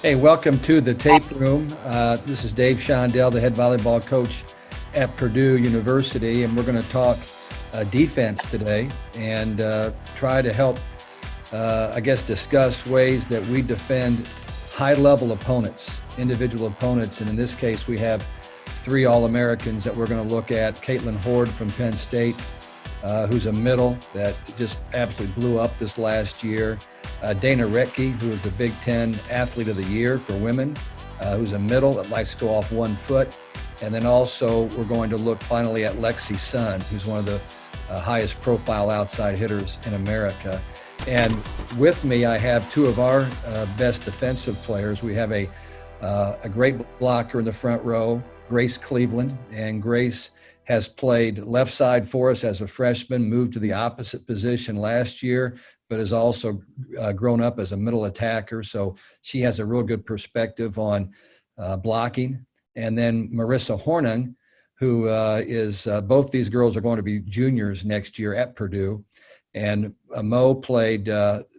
Hey, welcome to the tape room. This is Dave Shondell, the head volleyball coach at Purdue University, and we're going to talk defense today and try to help, discuss ways that we defend high-level opponents, individual opponents. And in this case, we have three All-Americans that we're going to look at. Kaitlyn Hord from Penn State, who's a middle that just absolutely blew up this last year. Rettke, who is the Big Ten Athlete of the Year for women, who's a middle that likes to go off 1 foot. And then also we're going to look finally at Lexi Sun, who's one of the highest profile outside hitters in America. And with me, I have two of our best defensive players. We have a great blocker in the front row, Grace Cleveland, and Grace has played left side for us as a freshman, moved to the opposite position last year, but has also grown up as a middle attacker. So she has a real good perspective on blocking. And then Marissa Horning, who is both these girls are going to be juniors next year at Purdue. And Mo played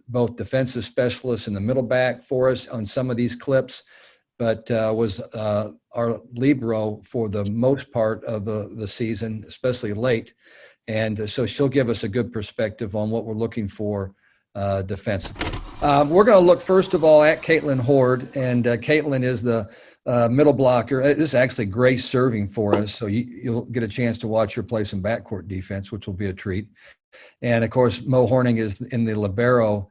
both defensive specialists in the middle back for us on some of these clips, but was our libero for the most part of the season, especially late. And so she'll give us a good perspective on what we're looking for defensively. We're going to look first of all at Kaitlyn Hord, and Kaitlyn is the middle blocker. This is actually Grace serving for us, so you'll get a chance to watch her play some backcourt defense, which will be a treat. And of course, Mo Horning is in the libero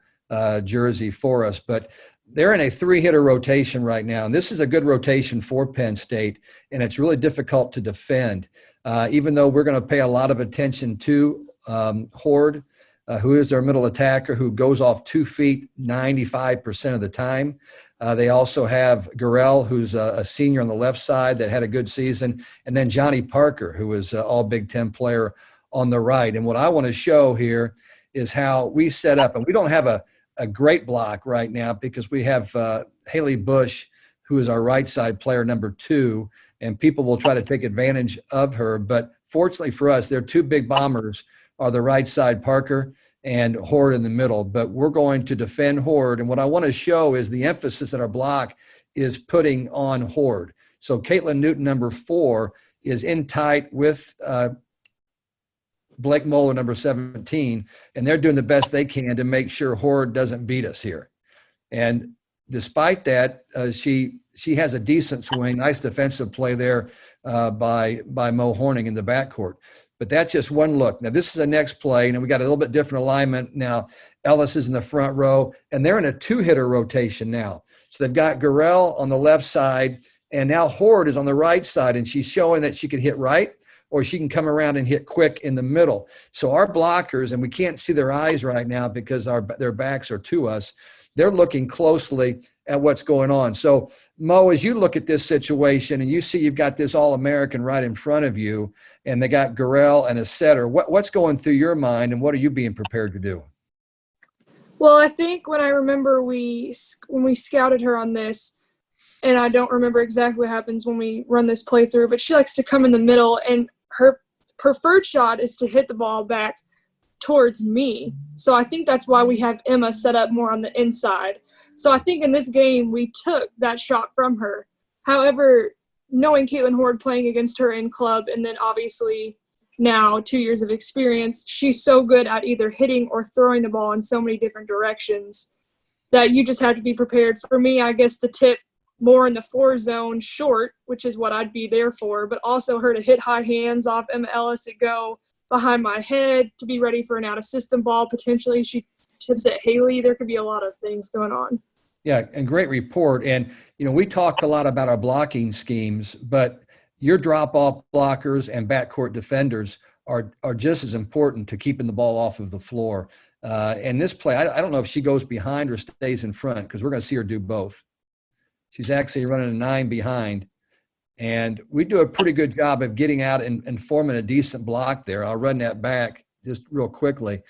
jersey for us, but they're in a three-hitter rotation right now, and this is a good rotation for Penn State, and it's really difficult to defend, even though we're going to pay a lot of attention to Hord, who is their middle attacker, who goes off 2 feet 95% of the time. They also have Gurrell, who's a senior on the left side that had a good season, and then Johnny Parker, who is an all Big Ten player on the right. And what I want to show here is how we set up, and we don't have a great block right now because we have Haley Bush, who is our right side player, number 2, and people will try to take advantage of her. But fortunately for us, their two big bombers are the right side Parker and Hord in the middle. But we're going to defend Hord, and what I want to show is the emphasis that our block is putting on Hord. So Kaitlyn Newton, number 4, is in tight with Blake Moeller, number 17, and they're doing the best they can to make sure Hord doesn't beat us here. And despite that, she has a decent swing, nice defensive play there by Mo Horning in the backcourt. But that's just one look. Now, this is the next play, and we got a little bit different alignment now. Ellis is in the front row, and they're in a 2-hitter rotation now. So they've got Gurrell on the left side, and now Hord is on the right side, and she's showing that she can hit right, or she can come around and hit quick in the middle. So our blockers, and we can't see their eyes right now because their backs are to us, they're looking closely at what's going on. So, Mo, as you look at this situation and you see you've got this All-American right in front of you, and they got Gurrell and a setter, what's going through your mind, and what are you being prepared to do? Well, I think when I remember when we scouted her on this, and I don't remember exactly what happens when we run this playthrough, but she likes to come in the middle, and her preferred shot is to hit the ball back towards me. So I think that's why we have Emma set up more on the inside. So I think in this game we took that shot from her. However, knowing Kaitlyn Hord playing against her in club, and then obviously now 2 years of experience, she's so good at either hitting or throwing the ball in so many different directions that you just have to be prepared. For me, I guess the tip more in the 4 zone short, which is what I'd be there for, but also her to hit high hands off Emma Ellis to go behind my head to be ready for an out-of-system ball. Potentially she tips at Haley. There could be a lot of things going on. Yeah, and great report. And, we talked a lot about our blocking schemes, but your drop-off blockers and backcourt defenders are just as important to keeping the ball off of the floor. And this play, I don't know if she goes behind or stays in front, because we're going to see her do both. She's actually running a 9 behind, and we do a pretty good job of getting out and forming a decent block there. I'll run that back just real quickly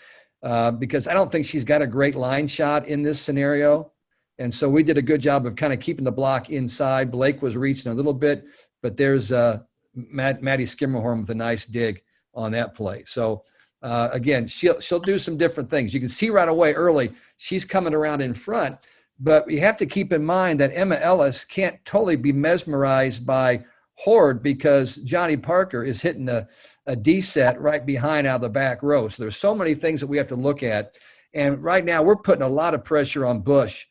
because I don't think she's got a great line shot in this scenario. And so we did a good job of kind of keeping the block inside. Blake was reaching a little bit, but there's Maddie Skimmerhorn with a nice dig on that play. So again, she'll do some different things. You can see right away early she's coming around in front, But you have to keep in mind that Emma Ellis can't totally be mesmerized by Hord because Johnny Parker is hitting a D set right behind out of the back row. So there's so many things that we have to look at. And right now we're putting a lot of pressure on Bush,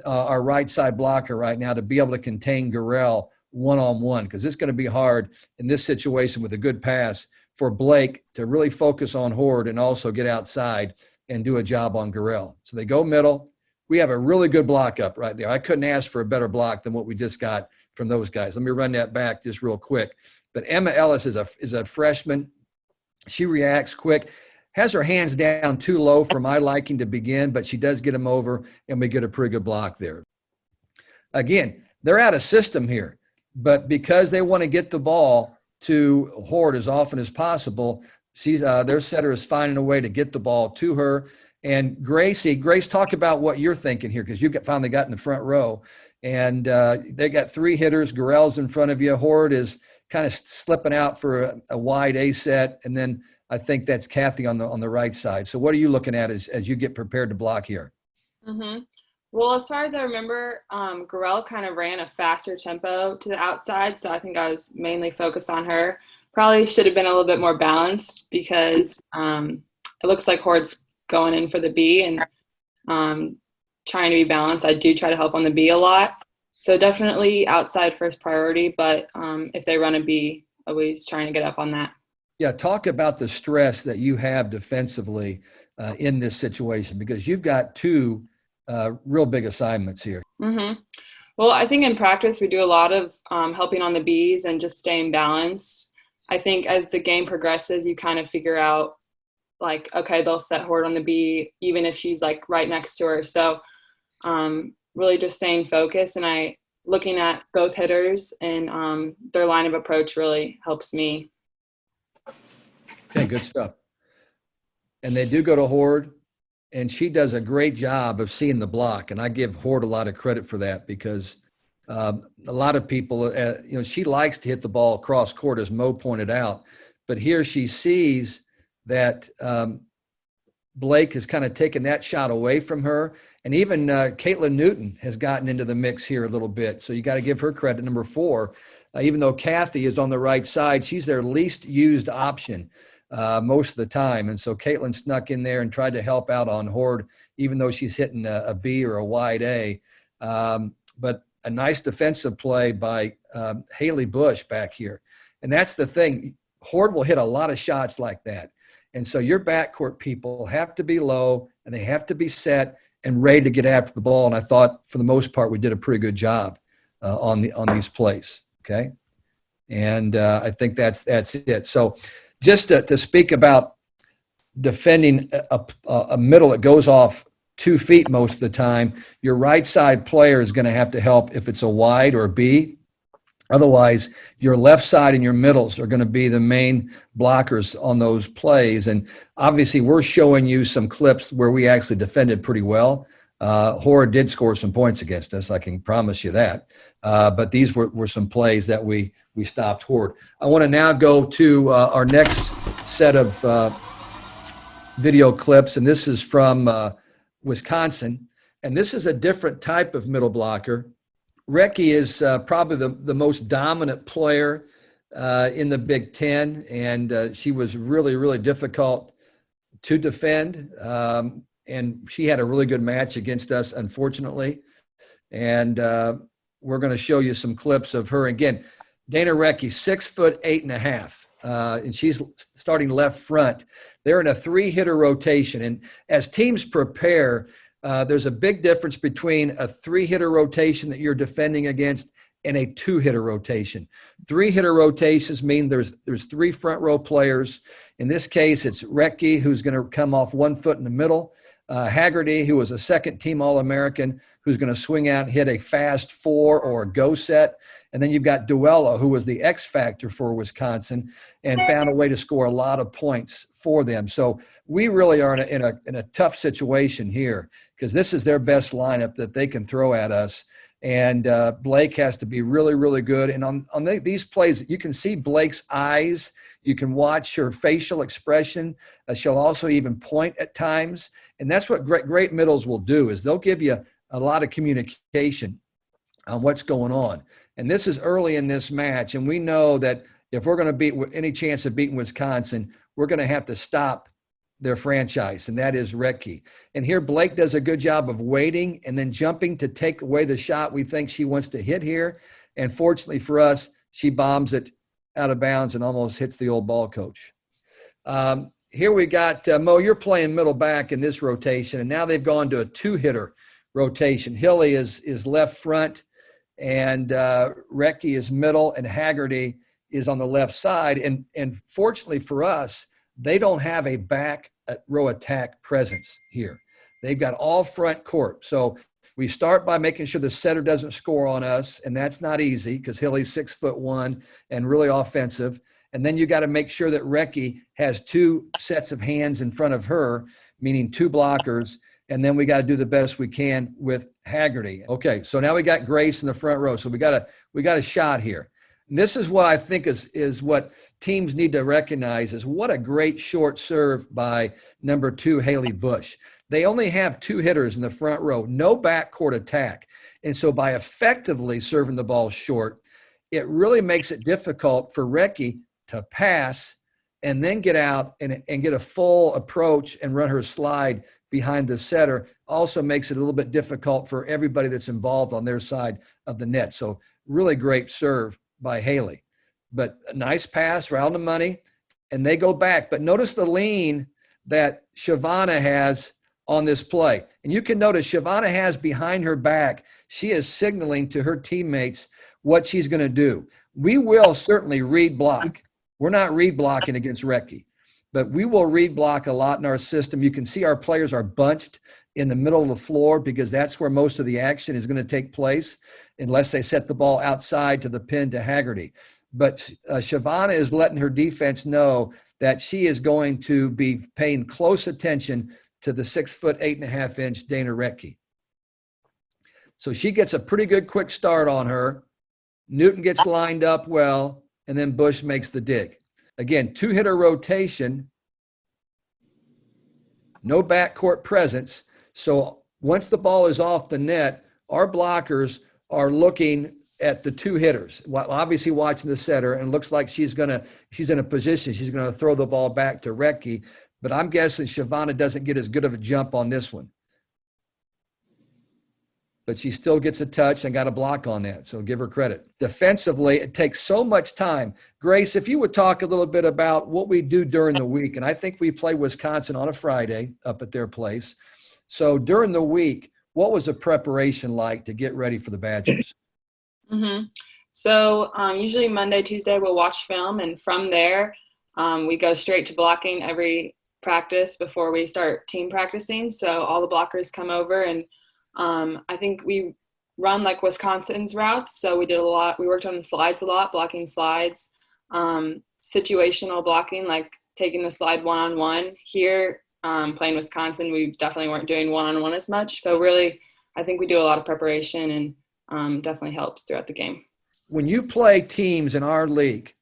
our right side blocker right now, to be able to contain Gurrell one-on-one, because it's going to be hard in this situation with a good pass for Blake to really focus on Hord and also get outside and do a job on Gurrell. So they go middle. We have a really good block up right there. I couldn't ask for a better block than what we just got from those guys. Let me run that back just real quick. But Emma Ellis is a freshman. She reacts quick, has her hands down too low for my liking to begin, but she does get them over, and we get a pretty good block there. Again, they're out of system here, but because they want to get the ball to Hord as often as possible, their setter is finding a way to get the ball to her. And Grace, talk about what you're thinking here, because you finally got in the front row. And they got three hitters. Gurrell's in front of you. Hord is kind of slipping out for a wide A set. And then I think that's Kathy on the right side. So what are you looking at as you get prepared to block here? Mm-hmm. Well, as far as I remember, Gurrell kind of ran a faster tempo to the outside. So I think I was mainly focused on her. Probably should have been a little bit more balanced, because it looks like Hord's going in for the B and trying to be balanced. I do try to help on the B a lot. So definitely outside first priority, but if they run a B, always trying to get up on that. Yeah, talk about the stress that you have defensively in this situation, because you've got two real big assignments here. Mm-hmm. Well, I think in practice we do a lot of helping on the Bs and just staying balanced. I think as the game progresses, you kind of figure out, like, okay, they'll set Hord on the B, even if she's like right next to her. So really just staying focused, and looking at both hitters and their line of approach really helps me. Okay, good stuff. And they do go to Hord, and she does a great job of seeing the block. And I give Hord a lot of credit for that, because a lot of people, she likes to hit the ball cross court, as Mo pointed out. But here she sees that Blake has kind of taken that shot away from her. And even Kaitlyn Newton has gotten into the mix here a little bit. So you got to give her credit. Number 4, even though Kathy is on the right side, she's their least used option most of the time. And so Kaitlyn snuck in there and tried to help out on Hord, even though she's hitting a B or a wide A. But a nice defensive play by Haley Bush back here. And that's the thing. Hord will hit a lot of shots like that. And so your backcourt people have to be low, and they have to be set and ready to get after the ball. And I thought, for the most part, we did a pretty good job on these plays. Okay. And I think that's it. So just to speak about defending a middle that goes off 2 feet most of the time, your right side player is going to have to help if it's a wide or a B. Otherwise, your left side and your middles are going to be the main blockers on those plays. And obviously, we're showing you some clips where we actually defended pretty well. Hord did score some points against us, I can promise you that. But these were some plays that we stopped Hord. I want to now go to our next set of video clips, and this is from Wisconsin. And this is a different type of middle blocker. Rettke is probably the most dominant player in the Big Ten, and she was really, really difficult to defend. And she had a really good match against us, unfortunately. And we're going to show you some clips of her. Again, Dana Rettke, 6'8.5", and she's starting left front. They're in a 3-hitter rotation. And as teams prepare, there's a big difference between a 3-hitter rotation that you're defending against and a 2-hitter rotation. 3-hitter rotations mean there's 3 front row players. In this case, it's Rettke, who's going to come off 1 foot in the middle. Haggerty, who was a second-team All-American, who's going to swing out and hit a fast 4 or a go set. And then you've got Duello, who was the X factor for Wisconsin and found a way to score a lot of points for them. So we really are in a tough situation here, because this is their best lineup that they can throw at us. And Blake has to be really, really good. And on these plays, you can see Blake's eyes. You can watch her facial expression. She'll also even point at times. And that's what great middles will do, is they'll give you a lot of communication on what's going on. And this is early in this match. And we know that if we're going to beat any chance of beating Wisconsin, we're going to have to stop their franchise, and that is Rettke. And here Blake does a good job of waiting and then jumping to take away the shot we think she wants to hit here. And fortunately for us, she bombs it out of bounds and almost hits the old ball coach. Here we got, Mo, you're playing middle back in this rotation, and now they've gone to a two-hitter rotation. Hilly is left front, and Rettke is middle, and Haggerty is on the left side. And fortunately for us, they don't have a back row attack presence here. They've got all front court. So we start by making sure the setter doesn't score on us, and that's not easy because Hilly's 6'1" and really offensive. And then you got to make sure that Rettke has two sets of hands in front of her, meaning two blockers. And then we got to do the best we can with Haggerty. Okay, so now we got Grace in the front row. So we got a shot here. And this is what I think is what teams need to recognize is what a great short serve by number 2, Haley Bush. They only have two hitters in the front row, no backcourt attack. And so by effectively serving the ball short, it really makes it difficult for Rettke to pass and then get out and get a full approach and run her slide behind the setter. Also makes it a little bit difficult for everybody that's involved on their side of the net. So really great serve by Haley. But a nice pass, round the money, and they go back. But notice the lean that Shavana has on this play. And you can notice Shavana has behind her back, she is signaling to her teammates what she's going to do. We will certainly read block. We're not read blocking against Rettke, but we will read block a lot in our system. You can see our players are bunched in the middle of the floor because that's where most of the action is going to take place unless they set the ball outside to the pin to Haggerty. But Shavana is letting her defense know that she is going to be paying close attention to the 6', 8.5" Dana Rettke. So she gets a pretty good quick start on her. Newton gets lined up well, and then Bush makes the dig. Again, two-hitter rotation, no backcourt presence. So once the ball is off the net, our blockers are looking at the two hitters, obviously watching the setter, and looks like she's in a position, she's going to throw the ball back to Rettke. But I'm guessing Shavana doesn't get as good of a jump on this one. But she still gets a touch and got a block on that, so give her credit. Defensively, it takes so much time. Grace, if you would talk a little bit about what we do during the week, and I think we play Wisconsin on a Friday up at their place. So during the week, what was the preparation like to get ready for the Badgers? Mm-hmm. So usually Monday, Tuesday, we'll watch film, and from there we go straight to blocking every practice before we start team practicing. So all the blockers come over, and I think we run like Wisconsin's routes. So we worked on slides a lot, blocking slides, situational blocking, like taking the slide one-on-one. Here, playing Wisconsin, we definitely weren't doing one-on-one as much. So really, I think we do a lot of preparation, and definitely helps throughout the game. When you play teams in our league,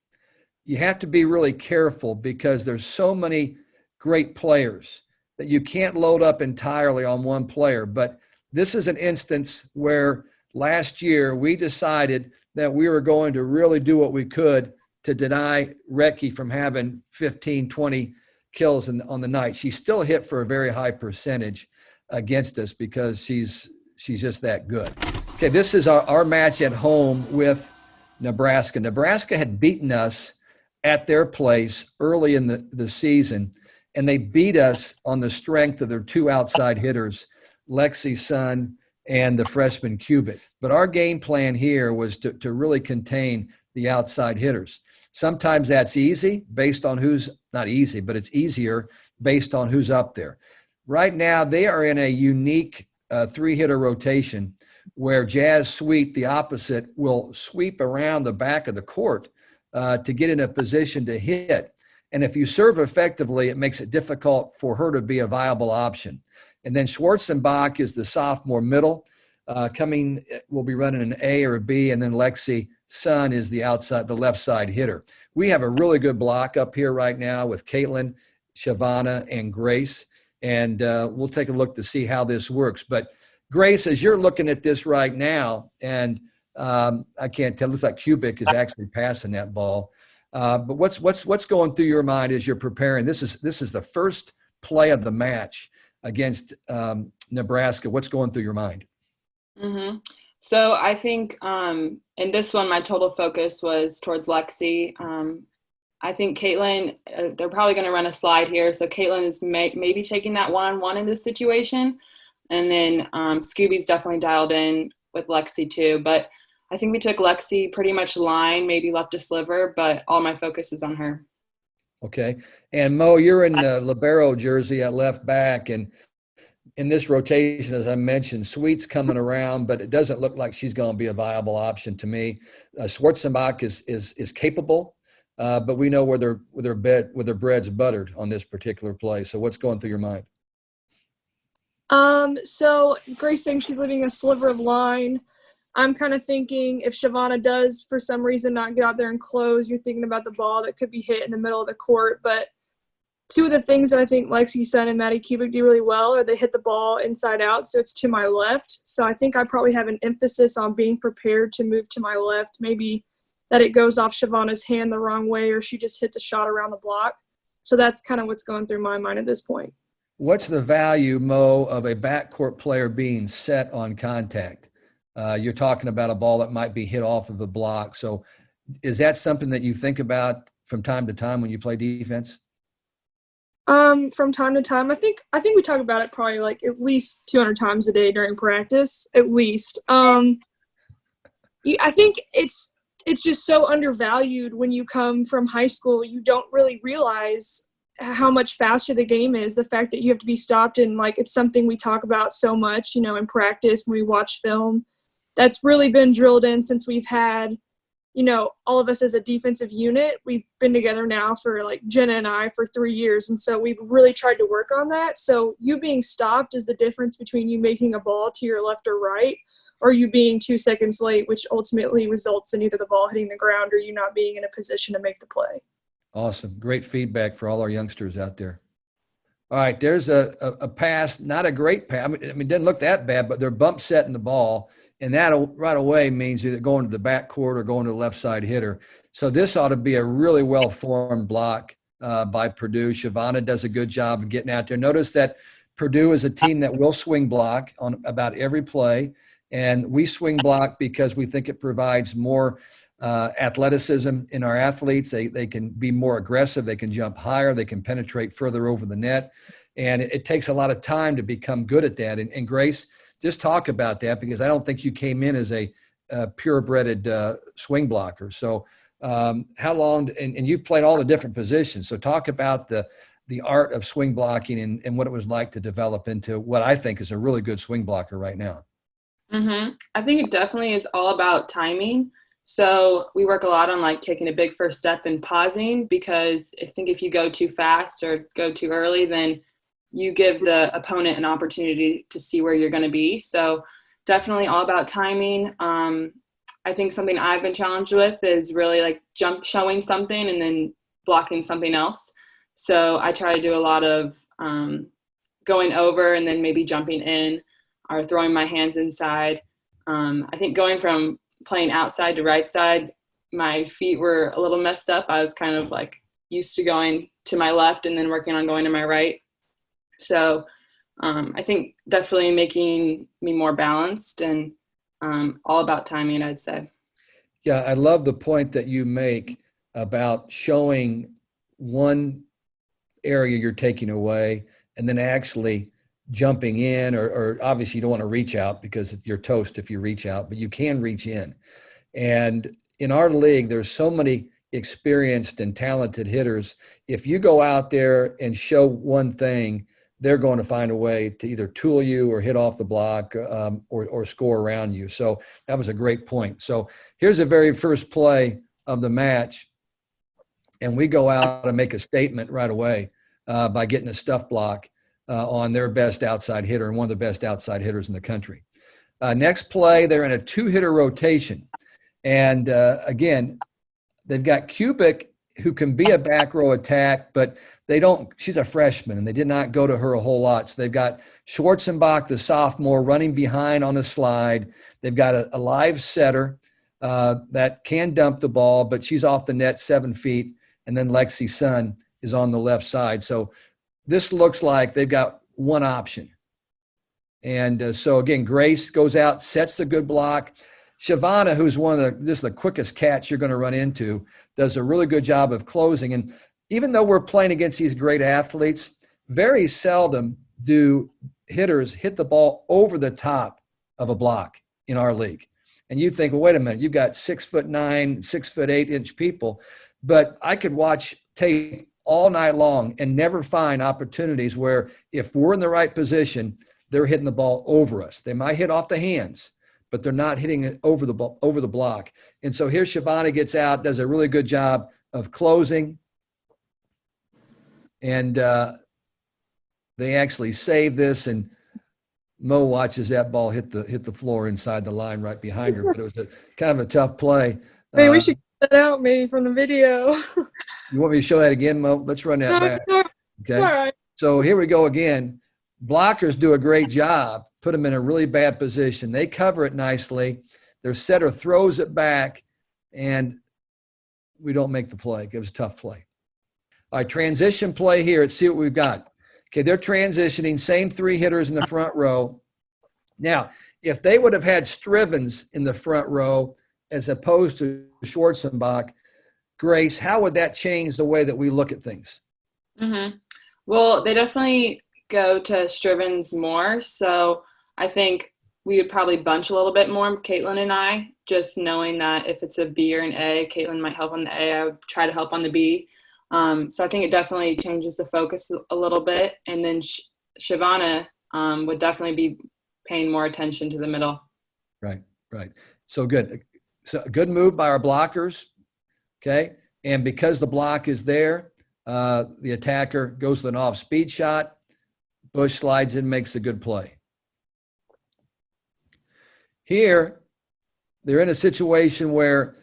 you have to be really careful because there's so many great players that you can't load up entirely on one player. But this is an instance where last year we decided that we were going to really do what we could to deny Rettke from having 15, 20 kills on the night. She still hit for a very high percentage against us because she's just that good. Okay, this is our match at home with Nebraska. Nebraska had beaten us at their place early in the season, and they beat us on the strength of their two outside hitters, Lexi Sun and the freshman Cubitt. But our game plan here was to really contain the outside hitters. Sometimes that's easy based on who's not easy, but it's easier based on who's up there. Right now, they are in a unique three-hitter rotation where Jazz Sweet, the opposite, will sweep around the back of the court to get in a position to hit. And if you serve effectively, it makes it difficult for her to be a viable option. And then Schwarzenbach is the sophomore middle. Will be running an A or a B, and then Lexi Sun is the left side hitter. We have a really good block up here right now with Kaitlyn, Shavana, and Grace. And we'll take a look to see how this works. But Grace, as you're looking at this right now, and I can't tell, it looks like Kubik is actually passing that ball. But what's going through your mind as you're preparing? This is the first play of the match against Nebraska. What's going through your mind? Mm-hmm. So I think in this one, my total focus was towards Lexi. I think Kaitlyn, they're probably going to run a slide here. So Kaitlyn is maybe taking that one-on-one in this situation. And then Scooby's definitely dialed in with Lexi too. But I think we took Lexi pretty much line, maybe left a sliver, but all my focus is on her. Okay. And Mo, you're in the libero jersey at left back. And in this rotation, as I mentioned, Sweet's coming around, but it doesn't look like she's going to be a viable option to me. Schwarzenbach is capable, but we know where their bread's buttered on this particular play. So what's going through your mind? So Grace saying she's leaving a sliver of line. I'm kind of thinking if Shavonna does for some reason not get out there and close, you're thinking about the ball that could be hit in the middle of the court. But two of the things that I think Lexi Sun and Maddie Kubik do really well are they hit the ball inside out, so it's to my left. So I think I probably have an emphasis on being prepared to move to my left, maybe that it goes off Shavonna's hand the wrong way or she just hits a shot around the block. So that's kind of what's going through my mind at this point. What's the value, Mo, of a backcourt player being set on contact? You're talking about a ball that might be hit off of the block. So is that something that you think about from time to time when you play defense? From time to time, I think we talk about it probably like at least 200 times a day during practice, at least. I think it's just so undervalued when you come from high school. You don't really realize how much faster the game is. The fact that you have to be stopped, and like it's something we talk about so much, in practice when we watch film. That's really been drilled in since we've had, all of us as a defensive unit. We've been together now for like Jenna and I for 3 years. And so we've really tried to work on that. So you being stopped is the difference between you making a ball to your left or right, or you being 2 seconds late, which ultimately results in either the ball hitting the ground or you not being in a position to make the play. Awesome. Great feedback for all our youngsters out there. All right. There's a pass, not a great pass. I mean, it didn't look that bad, but they're bump setting the ball. And that right away means either going to the backcourt or going to the left side hitter. So this ought to be a really well-formed block by Purdue. Shavonna does a good job of getting out there. Notice that Purdue is a team that will swing block on about every play. And we swing block because we think it provides more athleticism in our athletes. They can be more aggressive. They can jump higher. They can penetrate further over the net. And it takes a lot of time to become good at that. And Grace, just talk about that, because I don't think you came in as a purebred swing blocker. So how long, and you've played all the different positions. So talk about the art of swing blocking and what it was like to develop into what I think is a really good swing blocker right now. Mm-hmm. I think it definitely is all about timing. So we work a lot on like taking a big first step and pausing, because I think if you go too fast or go too early, then you give the opponent an opportunity to see where you're going to be. So definitely all about timing. I think something I've been challenged with is really like showing something and then blocking something else. So I try to do a lot of going over and then maybe jumping in or throwing my hands inside. I think going from playing outside to right side, my feet were a little messed up. I was kind of like used to going to my left and then working on going to my right. So I think definitely making me more balanced and all about timing, I'd say. Yeah, I love the point that you make about showing one area you're taking away and then actually jumping in, or obviously you don't want to reach out because you're toast if you reach out, but you can reach in. And in our league, there's so many experienced and talented hitters. If you go out there and show one thing, they're going to find a way to either tool you or hit off the block or score around you. So that was a great point. So here's the very first play of the match, and we go out and make a statement right away by getting a stuff block on their best outside hitter and one of the best outside hitters in the country. Next play, they're in a two-hitter rotation. And again, they've got Kubik who can be a back row attack, but she's a freshman and they did not go to her a whole lot. So they've got Schwarzenbach, the sophomore, running behind on the slide. They've got a live setter that can dump the ball, but she's off the net 7 feet. And then Lexi Sun is on the left side. So this looks like they've got one option. And so again, Grace goes out, sets the good block. Shavana, who's just the quickest catch you're going to run into, does a really good job of closing. And even though we're playing against these great athletes, very seldom do hitters hit the ball over the top of a block in our league. And you think, well, wait a minute, you've got 6'9", 6'8" people, but I could watch tape all night long and never find opportunities where if we're in the right position, they're hitting the ball over us. They might hit off the hands, but they're not hitting it over the block. And so here Shavana gets out, does a really good job of closing. And they actually save this, and Mo watches that ball hit the floor inside the line right behind her. But it was kind of a tough play. Maybe we should get that out maybe from the video. You want me to show that again, Mo? Let's run that back. Okay. All right. So here we go again. Blockers do a great job, put them in a really bad position. They cover it nicely. Their setter throws it back, and we don't make the play. It was a tough play. All right, transition play here. Let's see what we've got. Okay, they're transitioning, same 3 hitters in the front row. Now, if they would have had Strivens in the front row as opposed to Schwarzenbach, Grace, how would that change the way that we look at things? Mm-hmm. Well, they definitely go to Strivens more. So I think we would probably bunch a little bit more, Kaitlyn and I, just knowing that if it's a B or an A, Kaitlyn might help on the A. I would try to help on the B. So I think it definitely changes the focus a little bit. And then Shavana would definitely be paying more attention to the middle. Right. So good. So a good move by our blockers. Okay. And because the block is there, the attacker goes with an off-speed shot. Bush slides in, makes a good play. Here, they're in a situation where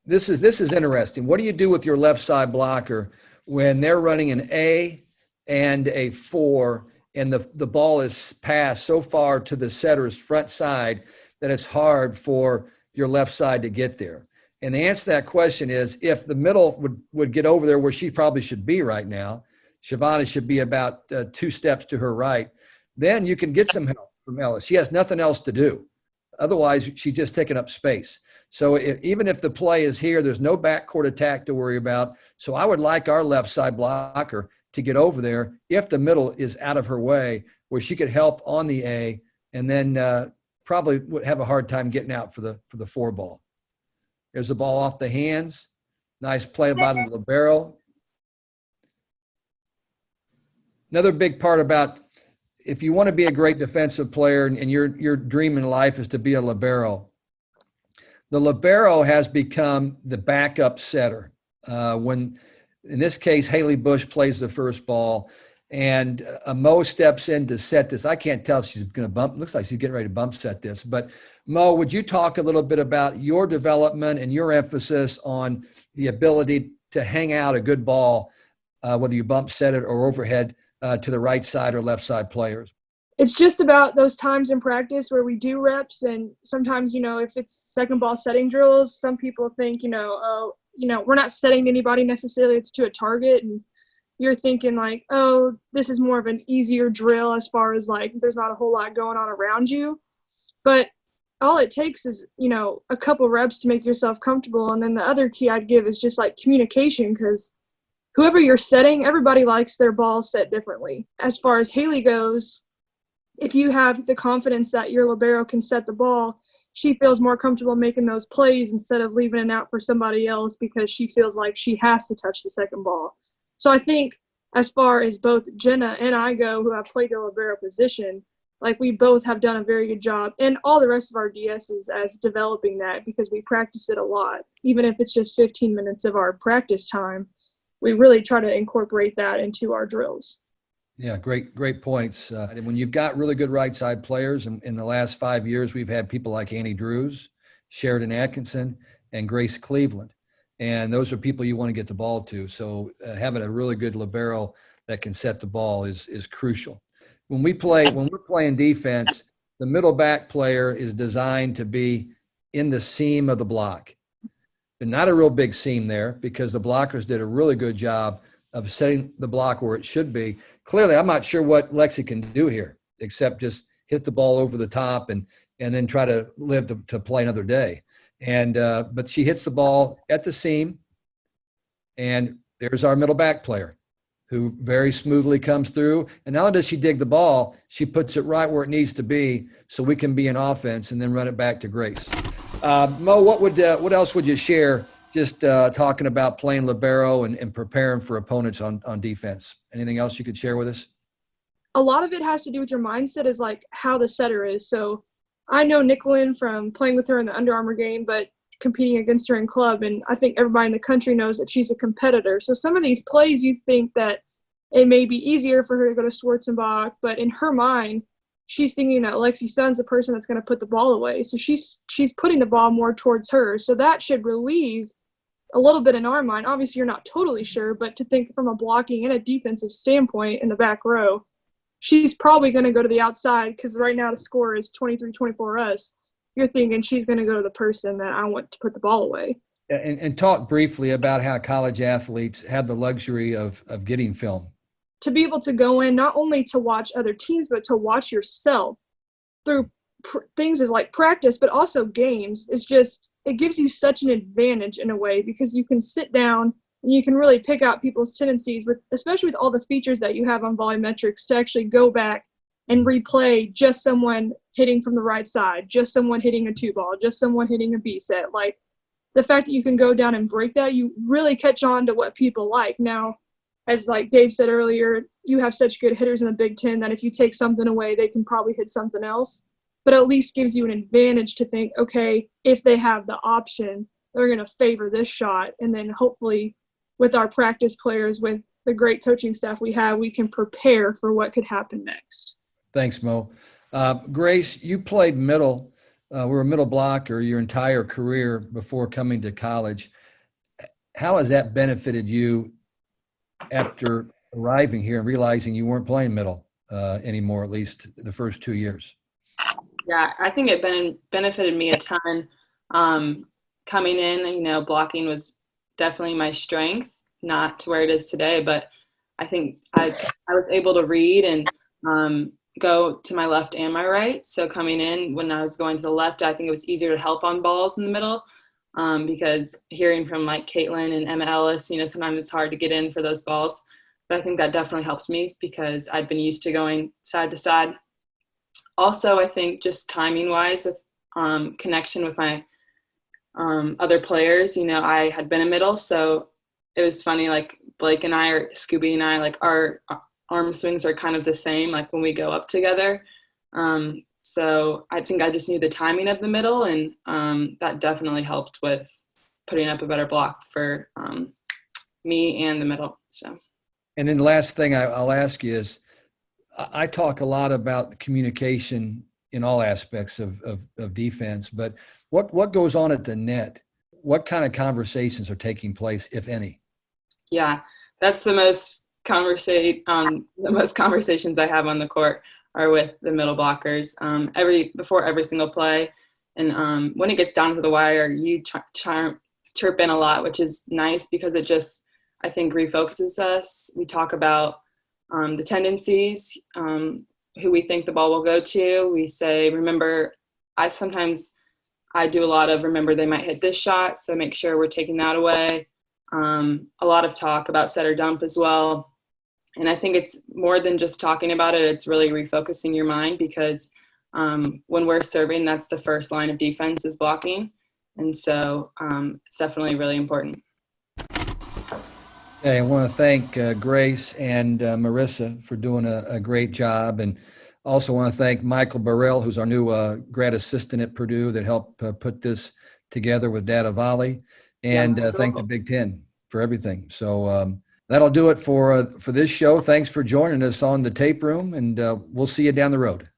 this is interesting. What do you do with your left side blocker when they're running an A and a 4 and the ball is passed so far to the setter's front side that it's hard for your left side to get there? And the answer to that question is if the middle would get over there where she probably should be right now, Shavana should be about 2 steps to her right, then you can get some help from Ellis. She has nothing else to do. Otherwise, she's just taking up space. So even if the play is here, there's no backcourt attack to worry about. So I would like our left side blocker to get over there if the middle is out of her way where she could help on the A and then probably would have a hard time getting out for the 4 ball. There's the ball off the hands. Nice play by the libero. Another big part about if you want to be a great defensive player and your dream in life is to be a libero, the libero has become the backup setter. When, in this case, Haley Bush plays the first ball and Mo steps in to set this. I can't tell if she's going to bump. Looks like she's getting ready to bump set this. But Mo, would you talk a little bit about your development and your emphasis on the ability to hang out a good ball, whether you bump set it or overhead, to the right side or left side players? It's just about those times in practice where we do reps, and sometimes, if it's second ball setting drills, some people think, we're not setting to anybody necessarily, it's to a target, and you're thinking like, oh, this is more of an easier drill as far as like there's not a whole lot going on around you. But all it takes is, a couple reps to make yourself comfortable. And then the other key I'd give is just like communication, because whoever you're setting, everybody likes their ball set differently. As far as Haley goes, if you have the confidence that your libero can set the ball, she feels more comfortable making those plays instead of leaving it out for somebody else because she feels like she has to touch the second ball. So I think as far as both Jenna and I go, who have played the libero position, like we both have done a very good job, and all the rest of our DSs as developing that, because we practice it a lot. Even if it's just 15 minutes of our practice time, we really try to incorporate that into our drills. Yeah, great points. And when you've got really good right side players, in the last 5 years, we've had people like Annie Drews, Sheridan Atkinson, and Grace Cleveland. And those are people you want to get the ball to. So having a really good libero that can set the ball is crucial. When we're playing defense, the middle back player is designed to be in the seam of the block. But not a real big seam there, because the blockers did a really good job of setting the block where it should be. Clearly, I'm not sure what Lexi can do here, except just hit the ball over the top and then try to live to play another day. But she hits the ball at the seam, and there's our middle back player who very smoothly comes through. And not only does she dig the ball, she puts it right where it needs to be so we can be in offense and then run it back to Grace. Mo, what else would you share just talking about playing libero and preparing for opponents on defense? Anything else you could share with us? A lot of it has to do with your mindset, is like how the setter is. So I know Kaitlyn from playing with her in the Under Armour game, but competing against her in club, and I think everybody in the country knows that she's a competitor. So some of these plays, you think that it may be easier for her to go to Schwarzenbach, but in her mind, she's thinking that Lexi Sun's the person that's going to put the ball away. So she's putting the ball more towards her. So that should relieve a little bit in our mind. Obviously, you're not totally sure, but to think from a blocking and a defensive standpoint in the back row, she's probably going to go to the outside, because right now the score is 23-24 us. You're thinking she's going to go to the person that I want to put the ball away. And talk briefly about how college athletes have the luxury of getting film. To be able to go in, not only to watch other teams, but to watch yourself through things as like practice, but also games, it gives you such an advantage in a way, because you can sit down and you can really pick out people's tendencies, especially with all the features that you have on Volleymetrics, to actually go back and replay just someone hitting from the right side, just someone hitting a 2-ball, just someone hitting a B set. Like, the fact that you can go down and break that, you really catch on to what people like. Now, as like Dave said earlier, you have such good hitters in the Big Ten that if you take something away, they can probably hit something else. But at least gives you an advantage to think, okay, if they have the option, they're going to favor this shot. And then hopefully with our practice players, with the great coaching staff we have, we can prepare for what could happen next. Thanks, Mo. Grace, you played middle. Were a middle blocker your entire career before coming to college. How has that benefited you after arriving here and realizing you weren't playing middle anymore, at least the first 2 years? Yeah, I think it benefited me a ton. Coming in, blocking was definitely my strength, not to where it is today, but I think I was able to read and go to my left and my right. So coming in, when I was going to the left, I think it was easier to help on balls in the middle, because hearing from like Kaitlyn and Emma Ellis, sometimes it's hard to get in for those balls. But I think that definitely helped me, because I'd been used to going side to side. Also, I think just timing wise with connection with my other players, I had been a middle. So it was funny, like Blake and I, or Scooby and I, like our arm swings are kind of the same, like when we go up together. So I think I just knew the timing of the middle, and that definitely helped with putting up a better block for me and the middle. So. And then the last thing I'll ask you is, I talk a lot about the communication in all aspects of defense, but what goes on at the net? What kind of conversations are taking place, if any? Yeah, that's the most conversations I have on the court are with the middle blockers before every single play. And when it gets down to the wire, you chirp in a lot, which is nice, because it just, I think, refocuses us. We talk about the tendencies, who we think the ball will go to. We say, remember, I do a lot of, remember, they might hit this shot, so make sure we're taking that away. A lot of talk about set or dump as well. And I think it's more than just talking about it. It's really refocusing your mind, because when we're serving, that's the first line of defense is blocking. And so it's definitely really important. Hey, I want to thank Grace and Marissa for doing a great job. And also want to thank Michael Burrell, who's our new grad assistant at Purdue, that helped put this together with Data Volley. And thank the Big Ten for everything. So that'll do it for this show. Thanks for joining us on the tape room, and we'll see you down the road.